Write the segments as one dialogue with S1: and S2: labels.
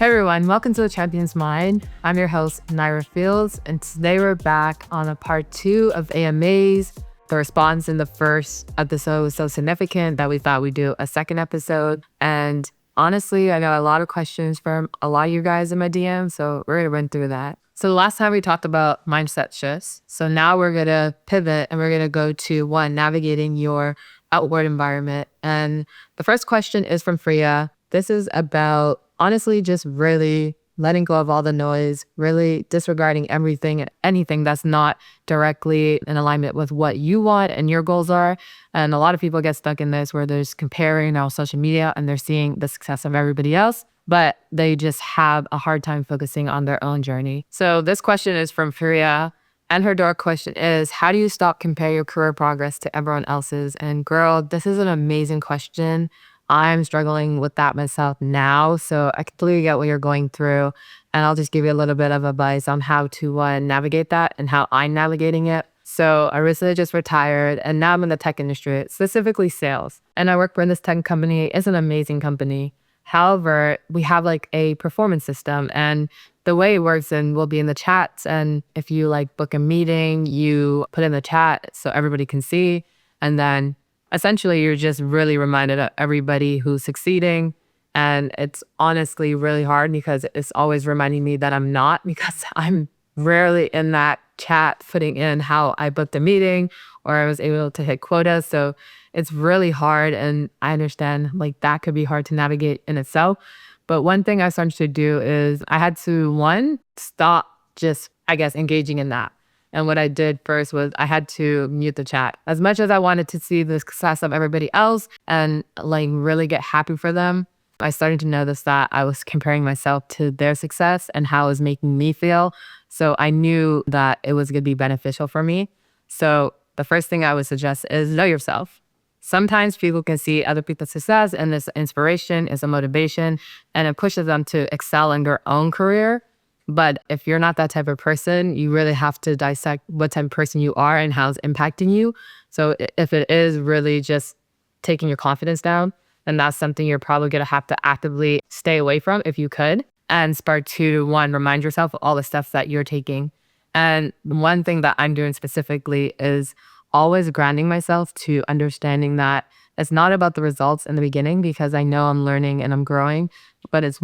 S1: Hey everyone, welcome to the Champion's Mind. I'm your host, Naira Fields, and today we're back on a part 2 of AMAs. The response in the first episode was so significant that we thought we'd do a second episode. And honestly, I got a lot of questions from a lot of you guys in my DM, so we're gonna run through that. So the last time we talked about mindset shifts. So now we're gonna pivot and we're gonna go to navigating your outward environment. And the first question is from Freya. This is about honestly just really letting go of all the noise, really disregarding everything and anything that's not directly in alignment with what you want and your goals are. And a lot of people get stuck in this where there's comparing on social media and they're seeing the success of everybody else, but they just have a hard time focusing on their own journey. So this question is from Furia. And her direct question is, how do you stop comparing your career progress to everyone else's? And girl, this is an amazing question. I'm struggling with that myself now, so I completely get what you're going through. And I'll just give you a little bit of advice on how to navigate that and how I'm navigating it. So I recently just retired and now I'm in the tech industry, specifically sales. And I work for this tech company. It's an amazing company. However, we have like a performance system, and the way it works, and we'll be in the chats, and if you like book a meeting, you put in the chat so everybody can see, and then essentially you're just really reminded of everybody who's succeeding. And it's honestly really hard because it's always reminding me that I'm not, because I'm rarely in that chat putting in how I booked a meeting or I was able to hit quotas. So it's really hard, and I understand like that could be hard to navigate in itself. But one thing I started to do is I had to, stop just, I guess, engaging in that. And what I did first was I had to mute the chat. As much as I wanted to see the success of everybody else and like really get happy for them, I started to notice that I was comparing myself to their success and how it was making me feel. So I knew that it was going to be beneficial for me. So the first thing I would suggest is know yourself. Sometimes people can see other people's success and this inspiration is a motivation and it pushes them to excel in their own career. But if you're not that type of person, you really have to dissect what type of person you are and how it's impacting you. So if it is really just taking your confidence down, then that's something you're probably going to have to actively stay away from if you could. And part 2, remind yourself of all the steps that you're taking. And one thing that I'm doing specifically is always grounding myself to understanding that it's not about the results in the beginning, because I know I'm learning and I'm growing, but it's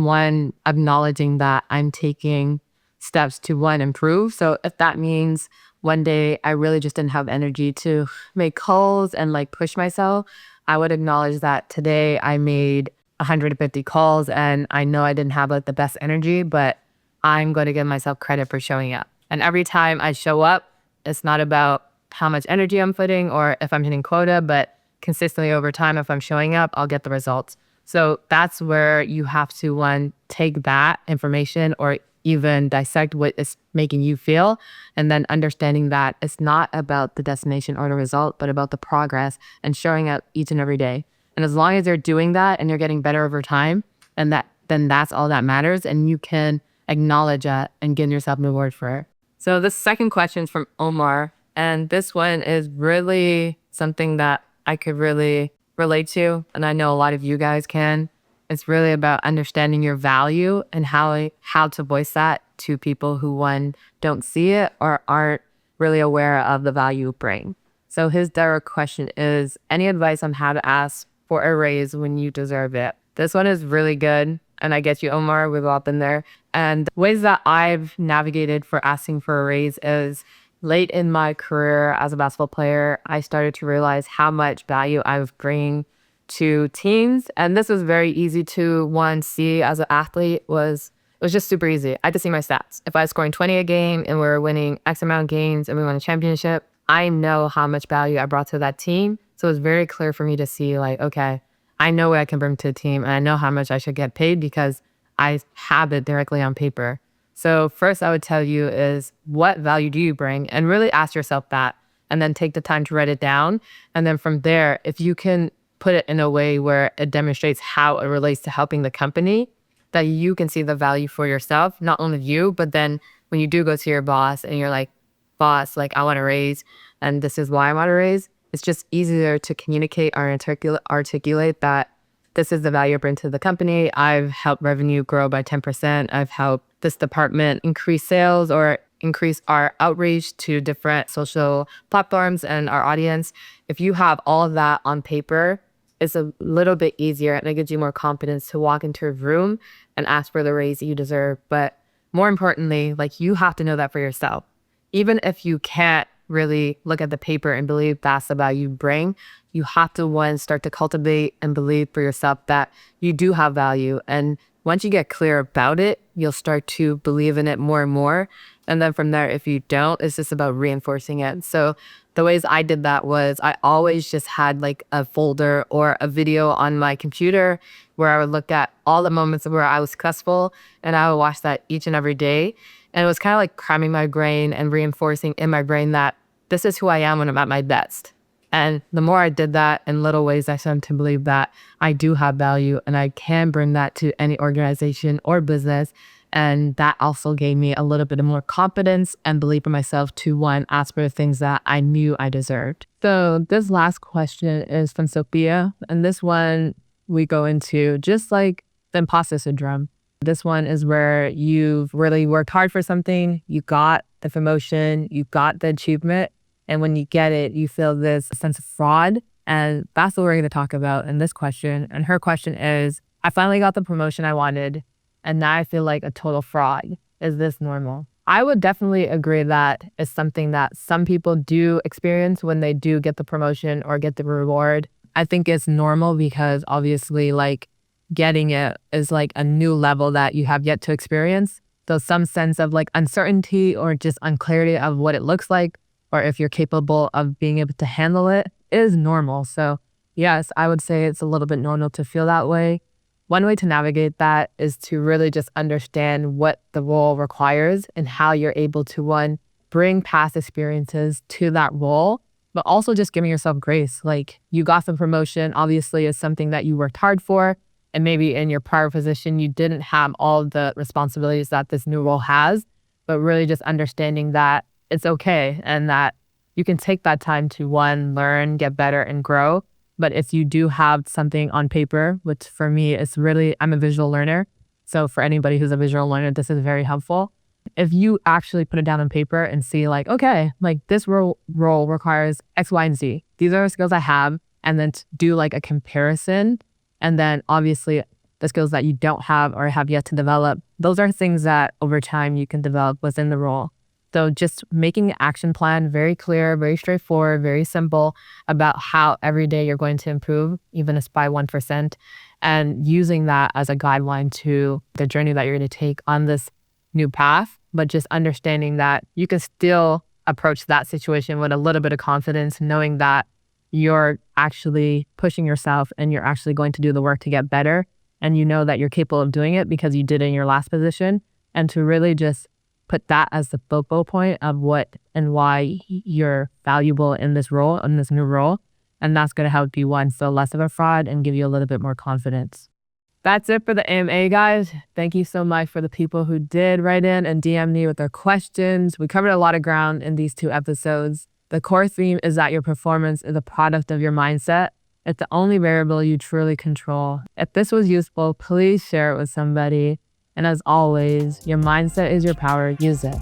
S1: acknowledging that I'm taking steps to improve. So if that means one day I really just didn't have energy to make calls and like push myself, I would acknowledge that today I made 150 calls and I know I didn't have like the best energy, but I'm going to give myself credit for showing up. And every time I show up, it's not about how much energy I'm putting or if I'm hitting quota, but consistently over time, if I'm showing up, I'll get the results. So that's where you have to take that information or even dissect what is making you feel, and then understanding that it's not about the destination or the result, but about the progress and showing up each and every day. And as long as you're doing that and you're getting better over time, and then that's all that matters, and you can acknowledge that and give yourself an award for it. So the second question is from Omar, and this one is really something that I could really relate to, and I know a lot of you guys can. It's really about understanding your value and how to voice that to people who don't see it or aren't really aware of the value you bring. So his direct question is, any advice on how to ask for a raise when you deserve it? This one is really good, and I get you, Omar. We've all been there. And ways that I've navigated for asking for a raise is, late in my career as a basketball player, I started to realize how much value I was bringing to teams. And this was very easy to see as an athlete. It was just super easy. I had to see my stats. If I was scoring 20 a game and we were winning X amount of games and we won a championship, I know how much value I brought to that team. So it was very clear for me to see like, okay, I know what I can bring to a team and I know how much I should get paid because I have it directly on paper. So first I would tell you is, what value do you bring? And really ask yourself that, and then take the time to write it down. And then from there, if you can put it in a way where it demonstrates how it relates to helping the company, that you can see the value for yourself, not only you, but then when you do go to your boss and you're like, boss, like I want a raise and this is why I want a raise, it's just easier to communicate or articulate that this is the value I bring to the company. I've helped revenue grow by 10%. I've helped this department increase sales or increase our outreach to different social platforms and our audience. If you have all of that on paper, it's a little bit easier and it gives you more confidence to walk into a room and ask for the raise you deserve. But more importantly, like, you have to know that for yourself. Even if you can't really look at the paper and believe that's the value you bring, you have to, one, start to cultivate and believe for yourself that you do have value. And once you get clear about it, you'll start to believe in it more and more. And then from there, if you don't, it's just about reinforcing it. So the ways I did that was I always just had like a folder or a video on my computer where I would look at all the moments where I was successful, and I would watch that each and every day. And it was kind of like cramming my brain and reinforcing in my brain that this is who I am when I'm at my best. And the more I did that in little ways, I started to believe that I do have value and I can bring that to any organization or business. And that also gave me a little bit of more confidence and belief in myself to, one, ask for the things that I knew I deserved. So this last question is from Sophia. And this one we go into just like the imposter syndrome. This one is where you've really worked hard for something, you got the promotion, you got the achievement, and when you get it, you feel this sense of fraud. And that's what we're going to talk about in this question. And her question is, I finally got the promotion I wanted, and now I feel like a total fraud. Is this normal? I would definitely agree that it's something that some people do experience when they do get the promotion or get the reward. I think it's normal because obviously, like, getting it is like a new level that you have yet to experience. So some sense of like uncertainty or just unclarity of what it looks like, or if you're capable of being able to handle it, is normal. So yes, I would say it's a little bit normal to feel that way. One way to navigate that is to really just understand what the role requires and how you're able to, one, bring past experiences to that role, but also just giving yourself grace. Like, you got the promotion, obviously, is something that you worked hard for. And maybe in your prior position, you didn't have all the responsibilities that this new role has, but really just understanding that it's okay and that you can take that time to, one, learn, get better, and grow. But if you do have something on paper, which for me is really, I'm a visual learner. So for anybody who's a visual learner, this is very helpful. If you actually put it down on paper and see like, okay, like this role requires X, Y, and Z. These are the skills I have. And then to do like a comparison. And then obviously the skills that you don't have or have yet to develop, those are things that over time you can develop within the role. So just making an action plan very clear, very straightforward, very simple about how every day you're going to improve, even if it's by 1%, and using that as a guideline to the journey that you're going to take on this new path, but just understanding that you can still approach that situation with a little bit of confidence, knowing that you're actually pushing yourself and you're actually going to do the work to get better. And you know that you're capable of doing it because you did it in your last position. And to really just put that as the focal point of what and why you're valuable in this role, in this new role. And that's going to help you, one, feel less of a fraud and give you a little bit more confidence. That's it for the AMA, guys. Thank you so much for the people who did write in and DM me with their questions. We covered a lot of ground in these 2 episodes. The core theme is that your performance is a product of your mindset. It's the only variable you truly control. If this was useful, please share it with somebody. And as always, your mindset is your power. Use it.